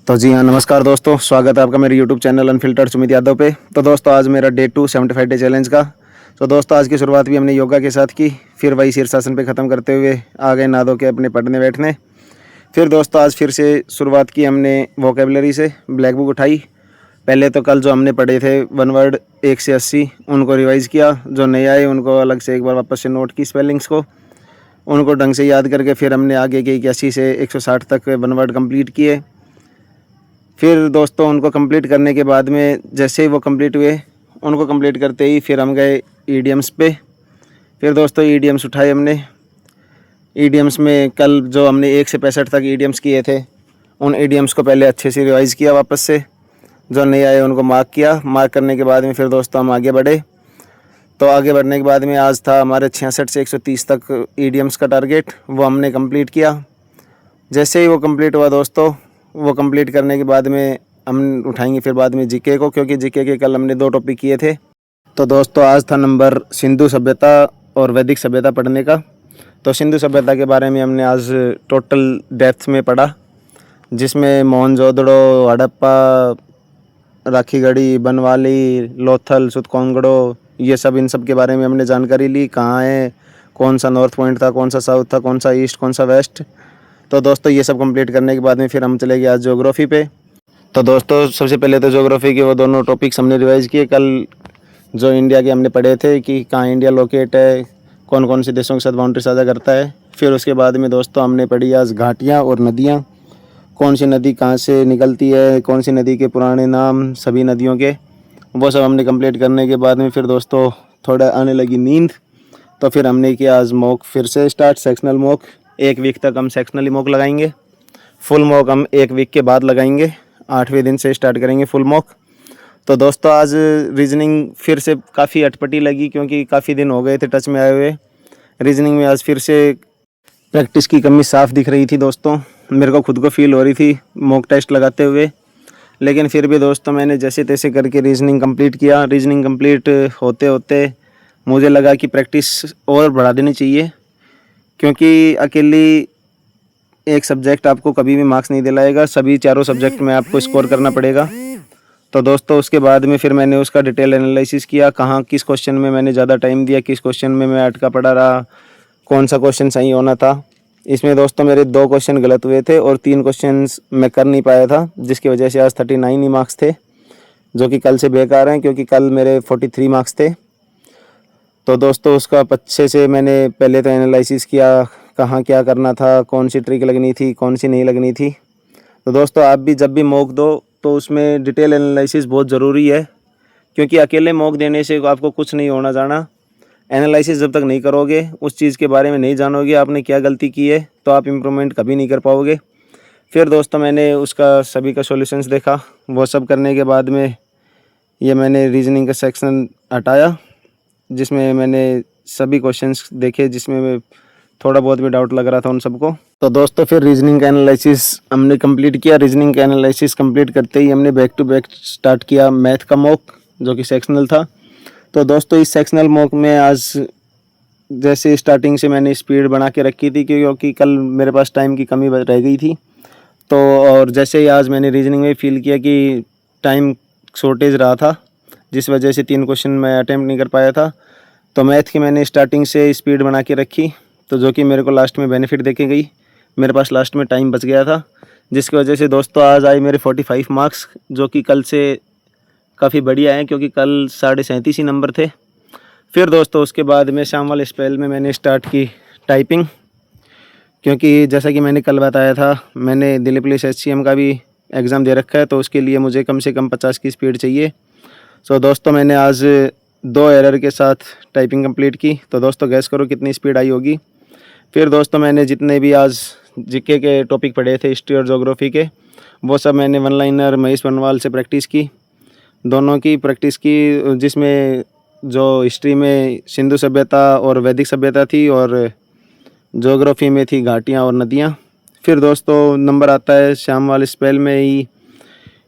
तो जी हाँ, नमस्कार दोस्तों, स्वागत है आपका मेरे YouTube channel unfiltered Sumit Yadav पे। तो दोस्तों आज मेरा डे 2 75 डे चैलेंज का। तो दोस्तों आज की शुरुआत भी हमने योगा के साथ की, फिर वही शीर्षासन पे ख़त्म करते हुए आ गए नहा धो के अपने पढ़ने बैठने। फिर दोस्तों आज फिर से शुरुआत की हमने वोकेबलरी से, ब्लैक बुक उठाई। पहले तो कल जो हमने पढ़े थे वन वर्ड 1 से 80 उनको रिवाइज़ किया, जो नए आए उनको अलग से एक बार वापस से नोट की स्पेलिंग्स को, उनको ढंग से याद करके फिर हमने आगे के 81 से 160 तक वन वर्ड कंप्लीट किए। फिर दोस्तों उनको कंप्लीट करने के बाद में जैसे ही वो कंप्लीट हुए, उनको कंप्लीट करते ही फिर हम गए ईडियम्स पे। फिर दोस्तों ईडियम्स उठाए हमने। ईडियम्स में कल जो हमने 1 से 65 तक ईडियम्स किए थे, उन ईडियम्स को पहले अच्छे से रिवाइज़ किया वापस से, जो नहीं आए उनको मार्क किया। मार्क करने के बाद में फिर दोस्तों हम आगे बढ़े। तो आगे बढ़ने के बाद में आज था हमारे 66 से 130 तक ईडियम्स का टारगेट, वो हमने कंप्लीट किया। जैसे ही वो कंप्लीट हुआ दोस्तों, वो कंप्लीट करने के बाद में हम उठाएंगे फिर बाद में जीके को, क्योंकि जीके के कल हमने 2 टॉपिक किए थे। तो दोस्तों आज था नंबर सिंधु सभ्यता और वैदिक सभ्यता पढ़ने का। तो सिंधु सभ्यता के बारे में हमने आज टोटल डेप्थ में पढ़ा, जिसमें मोहनजोदड़ो, हड़प्पा, राखीगढ़ी, बनवाली, लोथल, सुतकोंगड़ो, ये सब, इन सब के बारे में हमने जानकारी ली। कहाँ है, कौन सा नॉर्थ पॉइंट था, कौन सा साउथ था, कौन सा ईस्ट, कौन सा वेस्ट। तो दोस्तों ये सब कंप्लीट करने के बाद में फिर हम चले गए आज ज्योग्राफी पे। तो दोस्तों सबसे पहले तो ज्योग्राफी के वो दोनों टॉपिक्स हमने रिवाइज़ किए। कल जो इंडिया के हमने पढ़े थे कि कहाँ इंडिया लोकेट है, कौन कौन से देशों के साथ बाउंड्री साझा करता है। फिर उसके बाद में दोस्तों हमने पढ़ी आज घाटियाँ और नदियाँ, कौन सी नदी कहाँ से निकलती है, कौन सी नदी के पुराने नाम सभी नदियों के, वो सब हमने कंप्लीट करने के बाद में फिर दोस्तों थोड़ा आने लगी नींद। तो फिर हमने किया आज मॉक फिर से स्टार्ट, सेक्शनल मॉक। 1 वीक तक हम सेक्शनली मॉक लगाएंगे, फुल मॉक हम 1 वीक के बाद लगाएंगे। 8वें दिन से स्टार्ट करेंगे फुल मॉक। तो दोस्तों आज रीजनिंग फिर से काफ़ी अटपटी लगी, क्योंकि काफ़ी दिन हो गए थे टच में आए हुए। रीजनिंग में आज फिर से प्रैक्टिस की कमी साफ दिख रही थी दोस्तों, मेरे को खुद को फील हो रही थी मॉक टेस्ट लगाते हुए। लेकिन फिर भी दोस्तों मैंने जैसे तैसे करके रीजनिंग कंप्लीट किया। रीजनिंग कंप्लीट होते होते मुझे लगा कि प्रैक्टिस और बढ़ा देनी चाहिए, क्योंकि अकेली एक सब्जेक्ट आपको कभी भी मार्क्स नहीं दिलाएगा, सभी चारों सब्जेक्ट में आपको स्कोर करना पड़ेगा। तो दोस्तों उसके बाद में फिर मैंने उसका डिटेल एनालिसिस किया, कहाँ किस क्वेश्चन में मैंने ज़्यादा टाइम दिया, किस क्वेश्चन में मैं अटका पड़ा रहा, कौन सा क्वेश्चन सही होना था। इसमें दोस्तों मेरे 2 क्वेश्चन गलत हुए थे और 3 क्वेश्चन मैं कर नहीं पाया था, जिसकी वजह से आज 39 ही मार्क्स थे, जो कि कल से बेकार हैं, क्योंकि कल मेरे 43 मार्क्स थे। तो दोस्तों उसका अच्छे से मैंने पहले तो एनालिसिस किया, कहाँ क्या करना था, कौन सी ट्रिक लगनी थी, कौन सी नहीं लगनी थी। तो दोस्तों आप भी जब भी मॉक दो तो उसमें डिटेल एनालिसिस बहुत ज़रूरी है, क्योंकि अकेले मॉक देने से आपको कुछ नहीं होना जाना। एनालिसिस जब तक नहीं करोगे, उस चीज़ के बारे में नहीं जानोगे आपने क्या गलती की है, तो आप इम्प्रूवमेंट कभी नहीं कर पाओगे। फिर दोस्तों मैंने उसका सभी का सॉल्यूशंस देखा। वो सब करने के बाद में ये मैंने रीजनिंग का सेक्शन हटाया, जिसमें मैंने सभी क्वेश्चंस देखे, जिसमें थोड़ा बहुत भी डाउट लग रहा था उन सबको। तो दोस्तों फिर रीजनिंग का एनालिसिस हमने कंप्लीट किया। रीजनिंग का एनालिसिस कंप्लीट करते ही हमने बैक टू बैक स्टार्ट किया मैथ का मॉक, जो कि सेक्शनल था। तो दोस्तों इस सेक्शनल मॉक में आज जैसे स्टार्टिंग से मैंने स्पीड बना के रखी थी, क्योंकि कल मेरे पास टाइम की कमी रह गई थी। तो और जैसे ही आज मैंने रीजनिंग में फील किया कि टाइम शॉर्टेज रहा था, जिस वजह से 3 क्वेश्चन मैं अटैम्प्ट नहीं कर पाया था, तो मैथ की मैंने स्टार्टिंग से स्पीड बना के रखी, तो जो कि मेरे को लास्ट में बेनिफिट देके गई। मेरे पास लास्ट में टाइम बच गया था, जिसकी वजह से दोस्तों आज आए मेरे 45 मार्क्स, जो कि कल से काफ़ी बढ़िया है, क्योंकि कल 37.5 ही नंबर थे। फिर दोस्तों उसके बाद में शाम वाले स्पेल में मैंने स्टार्ट की टाइपिंग, क्योंकि जैसा कि मैंने कल बताया था, मैंने दिल्ली पुलिस HCM का भी एग्ज़ाम दे रखा है, तो उसके लिए मुझे कम से कम 50 की स्पीड चाहिए। सो दोस्तों मैंने आज 2 एरर के साथ टाइपिंग कंप्लीट की। तो दोस्तों गैस करो कितनी स्पीड आई होगी। फिर दोस्तों मैंने जितने भी आज जीके के टॉपिक पढ़े थे, हिस्ट्री और ज्योग्राफी के, वो सब मैंने वन लाइनर महेश बनवाल से प्रैक्टिस की, दोनों की प्रैक्टिस की, जिसमें जो हिस्ट्री में सिंधु सभ्यता और वैदिक सभ्यता थी, और ज्योग्राफी में थी घाटियाँ और नदियाँ। फिर दोस्तों नंबर आता है शाम वाले स्पेल में ही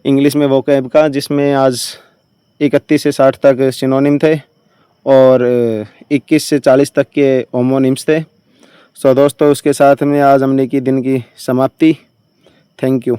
इंग्लिश में वोकैब का, जिसमें आज 31 से 60 तक सिनोनिम थे और 21 से 40 तक के होमोनिम्स थे। सो दोस्तों उसके साथ में आज हमने की दिन की समाप्ति। Thank you.